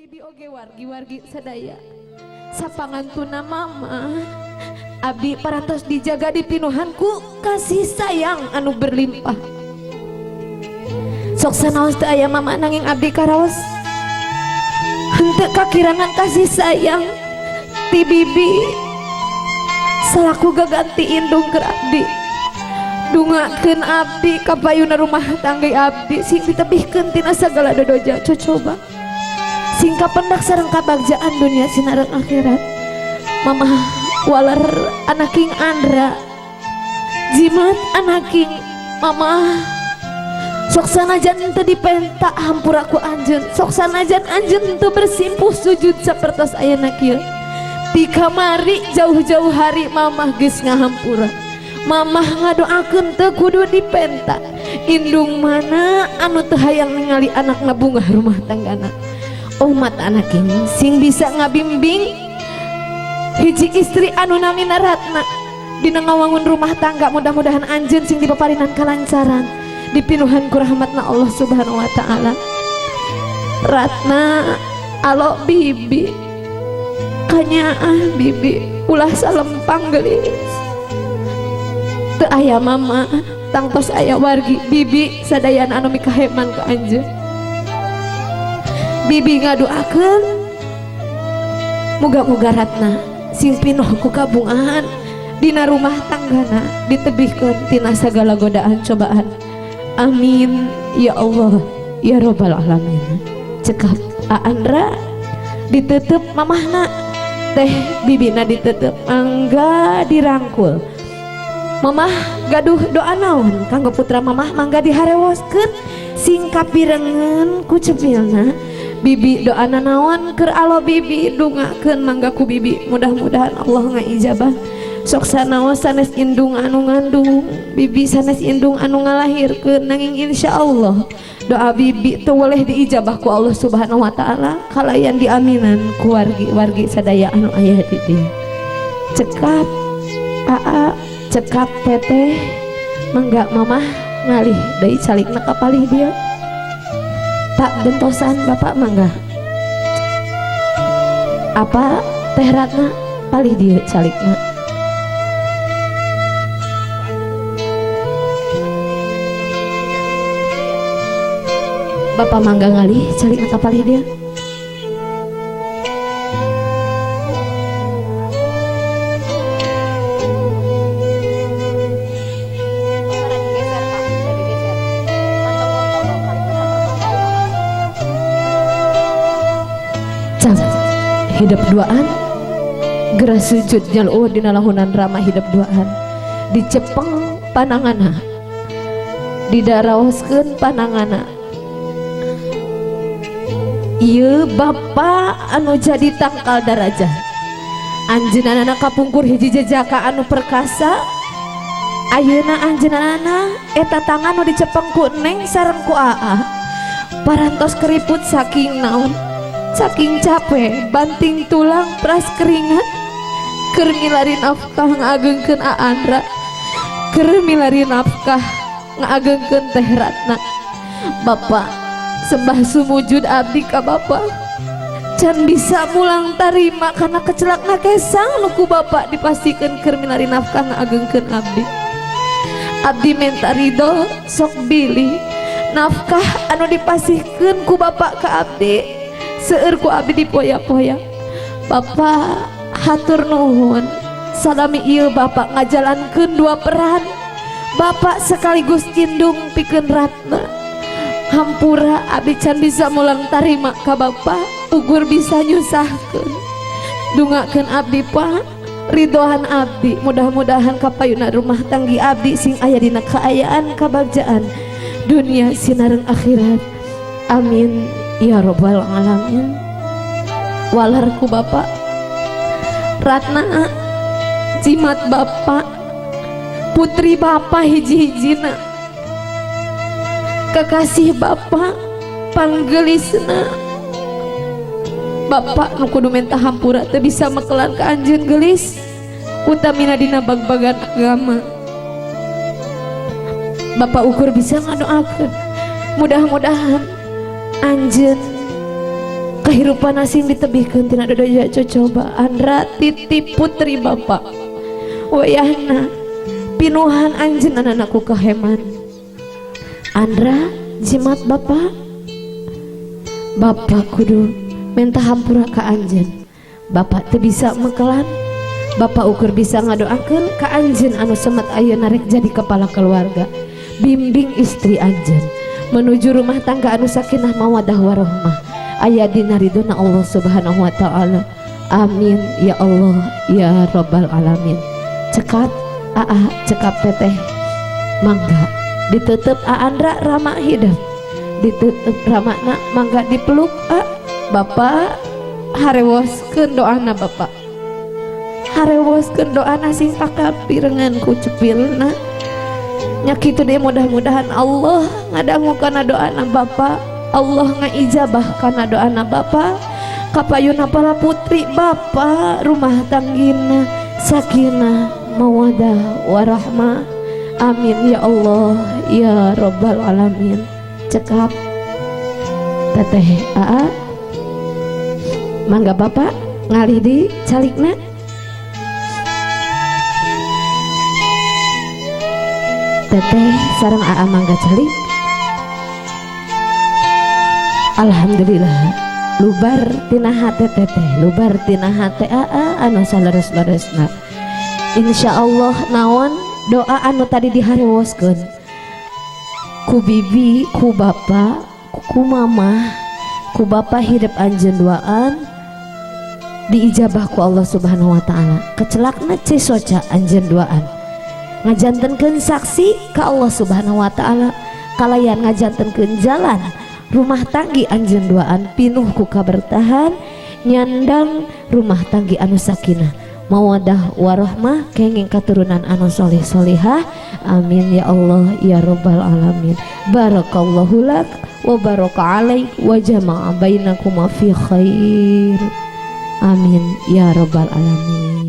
bibi oge wargi-wargi sadaya sapangantuna mama abdi parantos dijaga di pinuhanku kasih sayang anu berlimpah. Sok sanaos teu aya mama nanging abdi karaos henteu kakirangan kasih sayang ti bibi selaku gaganti indung keur abdi. Dungakeun abdi ka payuna rumah tangga abdi sing ditebihkeun tina sagala dodoja cocoba sing kapendak sareng kabagjaan dunia sinareng akhirat. Mama waler anaking Andra jimat anaking mama sok sanajan teu dipenta hampura ku anjeun, sok sanajan anjeun teu bersimpuh sujud sapertos ayeuna kieu ti kamari jauh-jauh hari mamah geus ngahampura. Mamah ngadoakeun teu kudu dipenta indung mana anu teu hayang ningali anakna bungah rumah tanggana. Umat anaking sing bisa ngabimbing hiji istri anu namina Ratna dina ngawangun rumah tangga, mudah-mudahan anjeun sing dipaparinan kalancaran dipinuhan ku rahmatna Allah subhanahu wa ta'ala. Ratna alo bibi kanyaah bibi ulah salempang geulis teu aya mama tangtos aya wargi bibi sadayan anu mikaheman ka anjeun. Bibi ngadoakeun muga-muga Ratna sing pinuh ku kabungahan dina rumah tanggana ditebihkeun tina sagala godaan cobaan. Amin ya Allah ya robbal alamin. Cekap Andra ditutup mamahna teh bibina ditutup mangga dirangkul. Mamah gaduh doa naon kanggo putra mamah mangga diharewoskeun sing kapirengeun ku cepilna. Bibi doana naon keur alo bibi dungakeun mangga ku bibi mudah-mudahan Allah ngaijabah. Sok sanaos sanes indung anu ngandung bibi sanes indung anu ngalahirkeun nanging insyaallah doa bibi teu boleh diijabah ku Allah subhanahu wa ta'ala kalayan diaminan ku wargi-wargi sadaya anu aya di dieu. Cekap aa cekap teteh mangga mamah ngalih deui calikna kapalih dia. Tak bentosan bapak mangga apa teh Ratna palih dia calikna. Bapak mangga ngalih calikna kapalih dia. Hidup duaan geras sujud nyaluh dina lahunan rama hidup duaan dicepeng panangana didaraoskeun panangana. Ieu bapa anu jadi tangkal darajat anjeunana kapungkur hiji jejaka anu perkasa. Ayeuna anjeunana eta tangan nu dicepeng ku Neng sareng ku Aa parantos keriput saking naon saking capek banting tulang peras keringat keur milari nafkah ngagengkeun Andra keur milari nafkah ngagengkeun teh Ratna. Bapak sembah sumujud abdi ka Bapak can bisa mulang tarima karena kecelakna kesang nu ku Bapak dipastikeun keur milari nafkah ngagengkeun abdi. Abdi menta ridho sok bilih nafkah anu dipasihkeun ku Bapak ka abdi seueur ku abdi dipoya-poya. Bapak hatur nuhun salami ieu Bapak ngajalankeun dua peran. Bapak sekaligus indung pikeun Ratna hampura abdi can bisa mulang tarima ka Bapak ugur bisa nyusahkeun. Dungakeun abdi Pak ridhoan abdi mudah-mudahan kapayuna rumah tanggi abdi sing aya dina kaayaan kabagjaan dunia sinareng akhirat. Amin ya robbal alamin. Walarku Bapak Ratna jimat Bapak putri Bapak hiji-hijina kekasih Bapak panggelisna Bapak nu kudu menta hampura teu bisa mekelan ka anjeun geulis utamina dina bag-bagan agama. Bapak ukur bisa ngadoakeun mudah-mudahan anjeun kehidupan asing ditebihkeun tina dodaya cocobaan Ratiti putri Bapak wayahna pinuhan anjeunna anakku kaheman Andra jimat Bapak kudu minta hampura ka anjeun Bapak teu bisa mekelan Bapak ukur bisa ngadoakeun ka anjeun anu semet ayeuna rek jadi kepala keluarga bimbing istri anjeun menuju rumah tangga anu sakinah mawaddah warahmah aya dina ridona Allah Subhanahu wa taala. Amin ya Allah ya rabbal alamin. Cekap cekap teteh mangga ditutup Andra rama hidup ditutup ramakna mangga dipeluk Bapak harewoskeun doana Bapak harewoskeun doana sing pakal pirengan ku cepilna nya kitu deh mudah-mudahan Allah ngadangu kana doana Bapak Allah ngaijabah kana doana Bapak kapayuna para putri Bapak rumah tanggina sakinah mawadah warahmah amin ya Allah ya rabbal alamin. Cekap teteh mangga Bapak ngalih di calikna teteh sareng mangga calik. Alhamdulillah lubar tina hate teteh lubar tina hate anu saleres-leresna insyaallah naon doa anu tadi diharewoskeun ku bibi ku bapak ku mama ku bapak hidup anjeun duaan diijabah ku Allah Subhanahu wa taala kecelakna cisoca anjeun duaan ngajantenkeun saksi ka Allah Subhanahu wa taala kalayan ngajantenkeun jalan rumah tanggi anjeun duaan pinuh ku kabertahan nyandang rumah tanggi anu sakinah mawadah warahmah kenging katurunan anu soleh solihah amin ya Allah ya rabbal alamin. Barakallahu lak wa baraka alaik wa jama'a bainakuma fi khair amin ya rabbal alamin.